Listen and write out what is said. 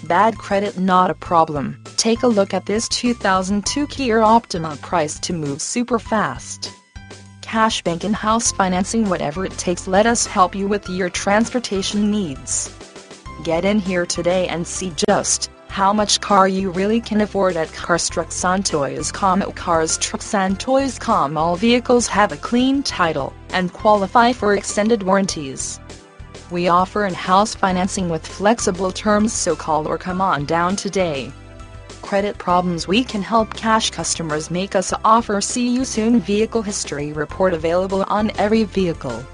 Bad credit not a problem. Take a look at this 2002 Kia Optima, priced to move super fast. Cash, bank and house financing, whatever it takes, let us help you with your transportation needs. Get in here today and see just how much car you really can afford at carstrucksandtoys.comAt. Carstrucksandtoys.com. All vehicles have a clean title and qualify for extended warranties. We offer in-house financing with flexible terms, so call or come on down today. Credit problems, we can help. Cash customers make us an offer. See you soon. Vehicle history report available on every vehicle.